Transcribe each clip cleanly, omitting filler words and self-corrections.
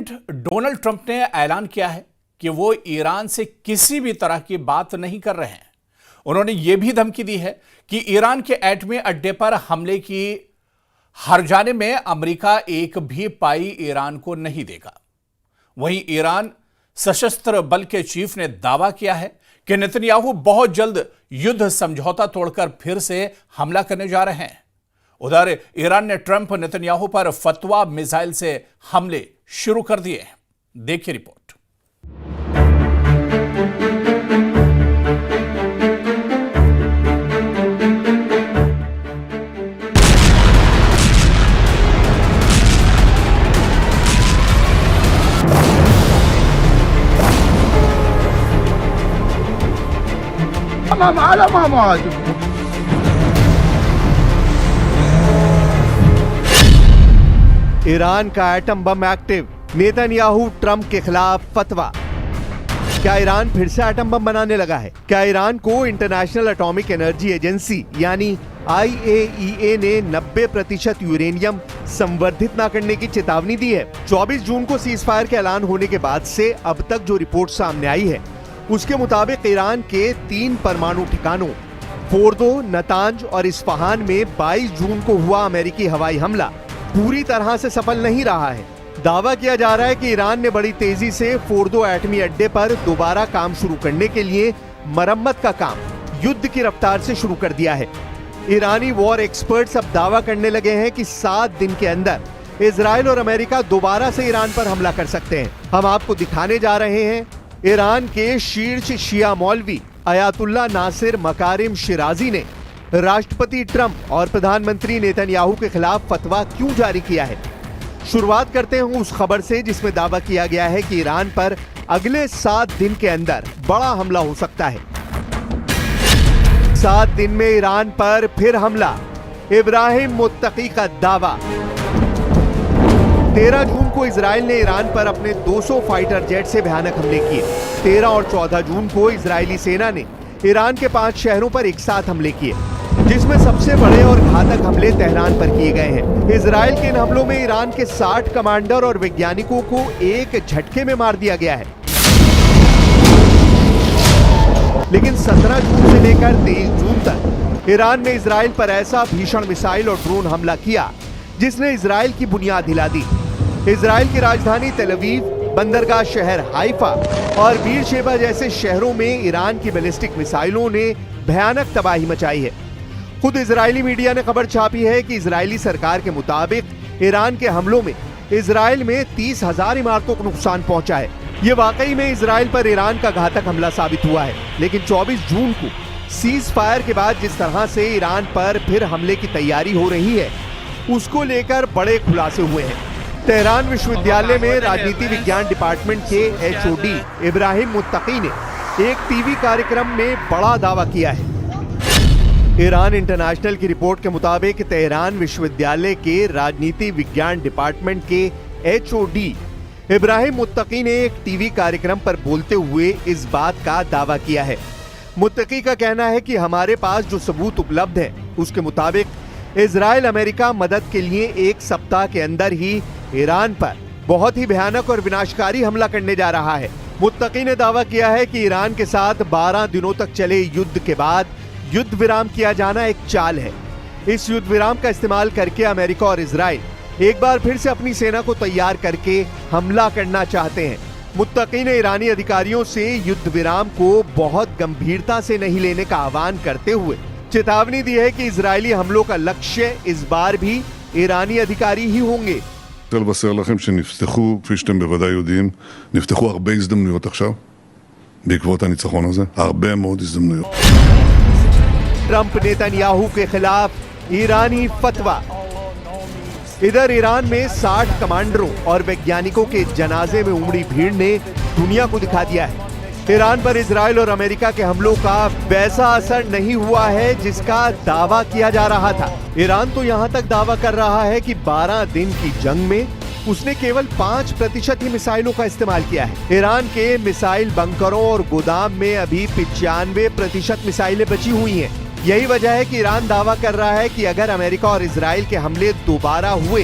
President Donald Trump ने ऐलान किया है कि वो ईरान से किसी भी तरह की बात नहीं कर रहे हैं। उन्होंने ये भी धमकी दी है कि ईरान के एटमी अड्डे पर हमले की हर्जाने में अमेरिका एक भी पाई ईरान को नहीं देगा। वहीं ईरान सशस्त्र बल के चीफ ने दावा किया है कि नेतन्याहू बहुत जल्द युद्ध समझौता तोड़कर फिर से हमला करने जा रहे हैं। उधर ईरान ने ट्रंप नेतन्याहू पर फतवा मिसाइल से हमले शुरू कर दिए हैं। देखिए रिपोर्ट। ईरान का atom bomb active, Netanyahu Trump के खिलाफ फतवा। क्या ईरान फिर से एटम बम बनाने लगा है? क्या ईरान को इंटरनेशनल एटॉमिक एनर्जी एजेंसी यानी IAEA ने 90% यूरेनियम संवर्धित न करने की चेतावनी दी है? 24 जून को सीजफायर के ऐलान होने के बाद से अब तक जो रिपोर्ट सामने आई है उसके मुताबिक ईरान के 3 परमाणु ठिकानों फोर्दो, नतांज और इस्फहान में 22 जून को हुआ अमेरिकी हवाई हमला पूरी तरह से सफल नहीं रहा है। दावा किया जा रहा है कि ईरान ने बड़ी तेजी से फोर्दो एटमी अड्डे पर दोबारा काम शुरू करने के लिए मरम्मत का काम युद्ध की रफ्तार से शुरू कर दिया है। ईरानी वॉर एक्सपर्ट्स अब दावा करने लगे हैं कि 7 दिन के अंदर इजराइल और अमेरिका दोबारा से ईरान पर हमला कर सकते हैं। हम आपको दिखाने जा रहे हैं ईरान के शीर्ष शिया मौलवी अयातुल्ला नासिर मकारिम शिराजी ने राष्ट्रपति ट्रंप और प्रधानमंत्री नेतन्याहू के खिलाफ फतवा क्यों जारी किया है। शुरुआत करते हैं उस खबर से जिसमें दावा किया गया है कि ईरान पर अगले 7 दिन के अंदर बड़ा हमला हो सकता है। 7 दिन में ईरान पर फिर हमला, इब्राहिम मुत्तकी का दावा। 13 जून को इजराइल ने ईरान पर अपने 200 फाइटर जेट से भयानक हमले किए। 13 और 14 जून को इजरायली सेना ने ईरान के 5 शहरों पर एक साथ हमले किए, जिसमें सबसे बड़े और घातक हमले तेहरान पर किए गए हैं। इजराइल के इन हमलों में ईरान के 60 कमांडर और वैज्ञानिकों को एक झटके में मार दिया गया है। लेकिन 17 जून से लेकर 23 जून तक ईरान ने इजराइल पर ऐसा भीषण मिसाइल और ड्रोन हमला किया जिसने इजराइल की बुनियाद हिला दी। इजराइल की राजधानी तेल अवीव, बंदरगाह शहर हाइफा और बीरशेबा जैसे शहरों में ईरान की बैलिस्टिक मिसाइलों ने भयानक तबाही मचाई है। खुद इजरायली मीडिया ने खबर छापी है कि इजरायली सरकार के मुताबिक ईरान के हमलों में इजराइल में 30,000 इमारतों को नुकसान पहुंचा है। ये वाकई में इजराइल पर ईरान का घातक हमला साबित हुआ है। लेकिन 24 जून को सीज फायर के बाद जिस तरह से ईरान पर फिर हमले की तैयारी हो रही है उसको लेकर बड़े खुलासे हुए हैं। तेहरान विश्वविद्यालय में राजनीति विज्ञान डिपार्टमेंट के HOD इब्राहिम मुत्तकी ने एक टीवी कार्यक्रम में बड़ा दावा किया है। ईरान इंटरनेशनल की रिपोर्ट के मुताबिक तेहरान विश्वविद्यालय के राजनीति विज्ञान डिपार्टमेंट के HOD इब्राहिम मुत्तकी ने एक टीवी कार्यक्रम पर बोलते हुए इस बात का दावा किया है। मुत्तकी का कहना है कि हमारे पास जो सबूत उपलब्ध है उसके मुताबिक इजराइल अमेरिका मदद के लिए 1 सप्ताह के अंदर ही ईरान पर बहुत ही भयानक और विनाशकारी हमला करने जा रहा है। मुत्तकी ने दावा किया है कि ईरान के साथ 12 दिनों तक चले युद्ध के बाद युद्ध विराम किया जाना एक चाल है। इस युद्ध विराम का इस्तेमाल करके अमेरिका और इजराइल एक बार फिर से अपनी सेना को तैयार करके हमला करना चाहते हैं। मुत्तकी ने ईरानी अधिकारियों से युद्ध विराम को बहुत गंभीरता से नहीं लेने का आह्वान करते हुए चेतावनी दी है कि इजरायली हमलों का लक्ष्य इस बार भी ईरानी अधिकारी ही होंगे। לבשר לכם שנפתחו, כפי שאתם בוודאי יודעים, נפתחו הרבה הזדמנויות עכשיו בעקבות הניצחון הזה, הרבה מאוד הזדמנויות. ट्रंप नेतन्याहू के खिलाफ ईरानी फतवा। इधर ईरान में 60 कमांडरों और वैज्ञानिकों के जनाजे में उमड़ी भीड़ ने दुनिया को दिखा दिया है ईरान पर इजराइल और अमेरिका के हमलों का वैसा असर नहीं हुआ है जिसका दावा किया जा रहा था। ईरान तो यहाँ तक दावा कर रहा है कि 12 दिन की जंग में उसने केवल 5% ही मिसाइलों का इस्तेमाल किया है। ईरान के मिसाइल बंकरों और गोदाम में अभी 95% मिसाइलें बची हुई हैं। यही वजह है कि ईरान दावा कर रहा है कि अगर अमेरिका और इजराइल के हमले दोबारा हुए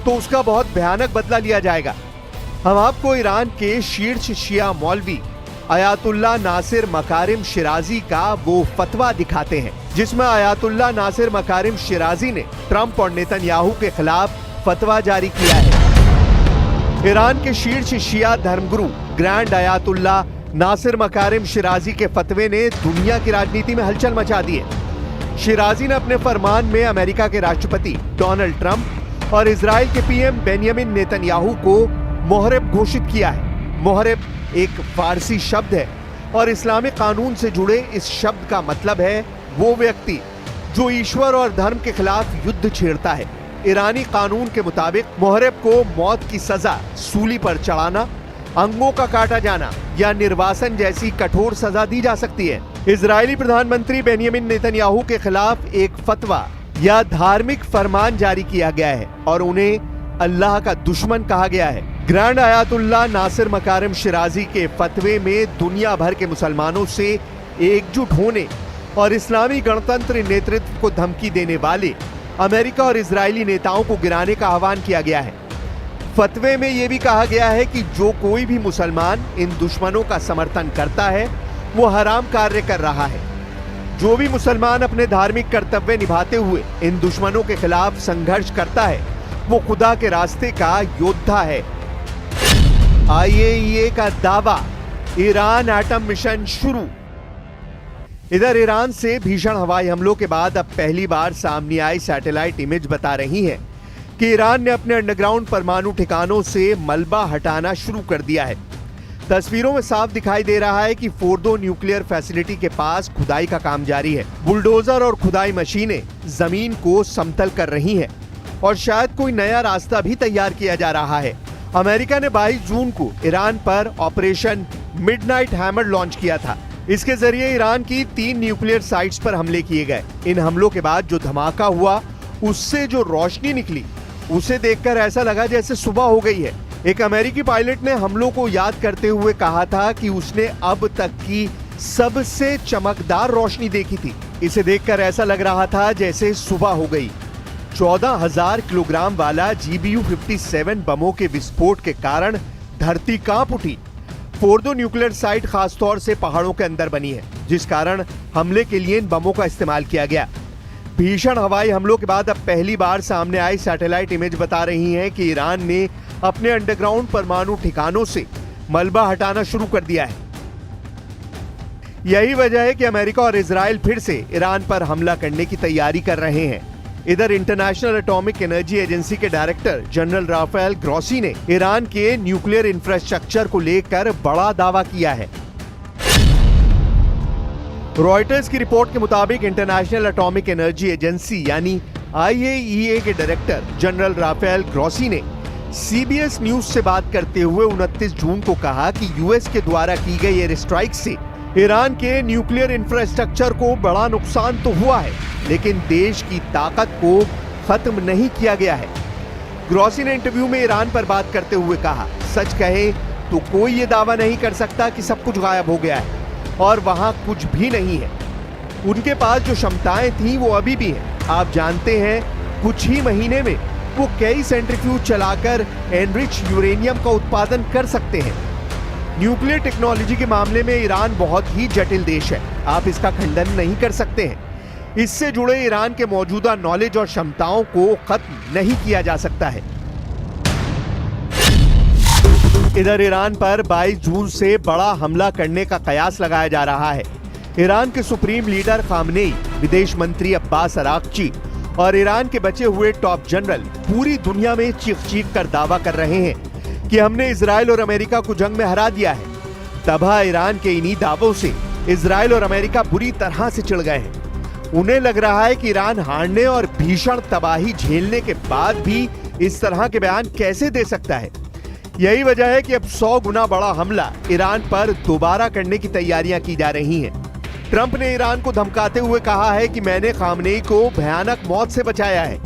तो उसका बहुत भयानक बदला लिया जाएगा। हम आपको ईरान के शीर्ष शिया मौलवी अयातुल्ला नासिर मकारिम शिराजी का वो फतवा दिखाते हैं जिसमें अयातुल्ला नासिर मकारिम शिराजी ने ट्रंप और नेतन्याहू के खिलाफ फतवा जारी किया है। ईरान के शीर्ष शिया धर्मगुरु ग्रैंड अयातुल्ला नासिर मकारिम शिराजी के फतवे ने दुनिया की राजनीति में हलचल मचा दी है। शिराजी ने अपने फरमान में अमेरिका के राष्ट्रपति डोनाल्ड ट्रंप और इजराइल के पीएम बेंयामिन नेतन्याहू को मुहर्रिब घोषित किया है। मुहर्रिब एक फारसी शब्द है और इस्लामिक कानून से जुड़े इस शब्द का मतलब है वो व्यक्ति जो ईश्वर और धर्म के खिलाफ युद्ध छेड़ता है। ईरानी कानून के मुताबिक मुहर्रिब को मौत की सजा, सूली पर चढ़ाना, अंगों का काटा जाना या निर्वासन जैसी कठोर सजा दी जा सकती है। इजरायली प्रधानमंत्री बेंयामिन नेतन्याहू के खिलाफ एक फतवा या धार्मिक फरमान जारी किया गया है और उन्हें अल्लाह का दुश्मन कहा गया है। ग्रैंड अयातुल्ला नासिर मकारिम शिराजी के फतवे में दुनिया भर के मुसलमानों से एकजुट होने और इस्लामी गणतंत्र नेतृत्व को धमकी देने वाले अमेरिका और इजरायली नेताओं को गिराने का आह्वान किया गया है। फतवे में यह भी कहा गया है कि जो कोई भी मुसलमान इन दुश्मनों का समर्थन करता है वो हराम कार्य कर रहा है। जो भी मुसलमान अपने धार्मिक कर्तव्य निभाते हुए इन दुश्मनों के खिलाफ संघर्ष करता है वो खुदा के रास्ते का योद्धा है। IAEA का दावा, ईरान एटम मिशन शुरू। इधर ईरान से भीषण हवाई हमलों के बाद अब पहली बार सामने आई सैटेलाइट इमेज बता रही है कि ईरान ने अपने अंडरग्राउंड परमाणु ठिकानों से मलबा हटाना शुरू कर दिया है। तस्वीरों में साफ दिखाई दे रहा है कि फोर्दो न्यूक्लियर फैसिलिटी के पास खुदाई का काम जारी है। बुलडोजर और खुदाई मशीनें जमीन को समतल कर रही हैं और शायद कोई नया रास्ता भी तैयार किया जा रहा है। अमेरिका ने 22 जून को ईरान पर ऑपरेशन मिडनाइट हैमर लॉन्च किया था। इसके जरिए ईरान की 3 न्यूक्लियर साइट्स पर हमले किए गए। इन हमलों के बाद जो धमाका हुआ उससे जो रोशनी निकली उसे देखकर ऐसा लगा जैसे सुबह हो गई है। एक अमेरिकी पायलट ने हमलों को याद करते हुए कहा था कि उसने अब तक की सबसे चमकदार रोशनी देखी थी। इसे देखकर ऐसा लग रहा था जैसे सुबह हो गई। 14,000 किलोग्राम वाला GBU-57 बमों के विस्फोट के कारण धरती कांप उठी। फोर्दो न्यूक्लियर साइट खासतौर से पहाड़ों के अंदर बनी है जिस कारण हमले के लिए इन बमों का इस्तेमाल किया गया। भीषण हवाई हमलों के बाद अब पहली बार सामने आई सैटेलाइट इमेज बता रही है कि ईरान ने अपने अंडरग्राउंड परमाणु ठिकानों से मलबा हटाना शुरू कर दिया है। यही वजह है कि अमेरिका और इजराइल फिर से ईरान पर हमला करने की तैयारी कर रहे हैं। इधर इंटरनेशनल एटॉमिक एनर्जी एजेंसी के डायरेक्टर जनरल राफेल ग्रॉसी ने ईरान के न्यूक्लियर इंफ्रास्ट्रक्चर को लेकर बड़ा दावा किया है। रॉयटर्स की रिपोर्ट के मुताबिक इंटरनेशनल एटॉमिक एनर्जी एजेंसी यानी IAEA के डायरेक्टर जनरल राफेल ग्रॉसी ने CBS न्यूज से बात करते हुए 29 जून को कहा कि यूएस के द्वारा की गई एयर स्ट्राइक से ईरान के न्यूक्लियर इंफ्रास्ट्रक्चर को बड़ा नुकसान तो हुआ है लेकिन देश की ताकत को खत्म नहीं किया गया है। ग्रॉसी ने इंटरव्यू में ईरान पर बात करते हुए कहा, सच कहे तो कोई ये दावा नहीं कर सकता कि सब कुछ गायब हो गया है और वहां कुछ भी नहीं है। उनके पास जो क्षमताएं थी वो अभी भी हैं। आप जानते हैं कुछ ही महीने में वो कई सेंट्रीफ्यूज चलाकर एनरिच यूरेनियम का उत्पादन कर सकते हैं। न्यूक्लियर टेक्नोलॉजी के मामले में ईरान बहुत ही जटिल देश है, आप इसका खंडन नहीं कर सकते हैं। इससे जुड़े ईरान के मौजूदा नॉलेज और क्षमताओं को खत्म नहीं किया जा सकता है। इधर ईरान पर 22 जून से बड़ा हमला करने का कयास लगाया जा रहा है। ईरान के सुप्रीम लीडर खामनेई, विदेश मंत्री अब्बास अराक्ची और ईरान के बचे हुए टॉप जनरल पूरी दुनिया में चीख कर दावा कर रहे हैं कि हमने इजराइल और अमेरिका को जंग में हरा दिया है। तबाह ईरान के इन्हीं दावों से इजराइल और अमेरिका बुरी तरह से चिढ़ गए हैं। उन्हें लग रहा है कि ईरान हारने और भीषण तबाही झेलने के बाद भी इस तरह के बयान कैसे दे सकता है। यही वजह है कि अब 100 गुना बड़ा हमला ईरान पर दोबारा करने की तैयारियां की जा रही हैं। ट्रंप ने ईरान को धमकाते हुए कहा है कि मैंने खामनेई को भयानक मौत से बचाया है।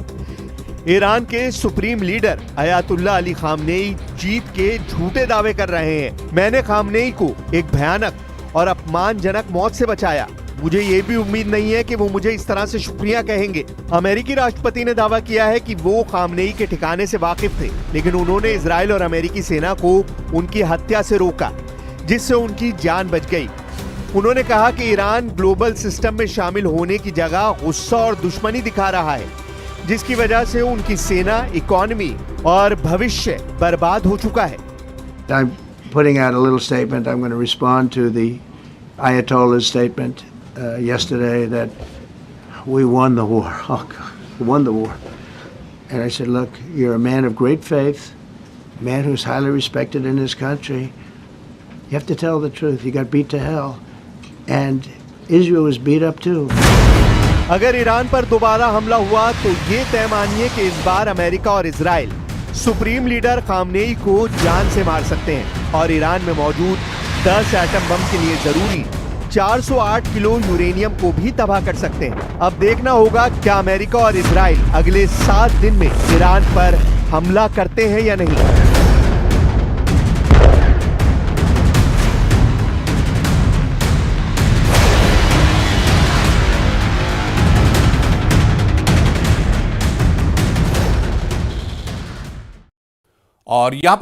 ईरान के supreme leader Ayatollah Ali Khamenei जीत के झूठे दावे कर रहे हैं। मैंने खामनेई को एक भयानक और अपमानजनक मौत से बचाया। मुझे ये भी उम्मीद नहीं है कि वो मुझे इस तरह से शुक्रिया कहेंगे। अमेरिकी राष्ट्रपति ने दावा किया है कि वो खामनेई के ठिकाने से वाकिफ थे, लेकिन उन्होंने इजराइल और अमेरिकी सेना को उनकी हत्या से रोका, जिससे उनकी जान बच गई। उन्होंने कहा कि ईरान ग्लोबल सिस्टम में शामिल होने की जगह गुस्सा और दुश्मनी दिखा रहा है, जिसकी वजह से उनकी सेना, इकोनॉमी और भविष्य बर्बाद हो चुका है। I'm putting out a little statement. I'm going to respond to the Ayatollah's statement yesterday that we won the war. Oh, God, we won the war. And I said, look, you're a man of great faith, a man who's highly respected in his country. You have to tell the truth. You got beat to hell. And Israel was beat up too. अगर Iran पर दोबारा हमला हुआ तो ये तय मानिए कि इस बार अमेरिका और इजराइल सुप्रीम लीडर खामनेई को जान से मार सकते हैं और ईरान में मौजूद 10 एटम बम के लिए जरूरी 408 किलो यूरेनियम को भी तबाह कर सकते हैं। अब देखना होगा क्या अमेरिका और इजराइल अगले 7 दिन में ईरान पर हमला करते हैं या नहीं। और यहां पर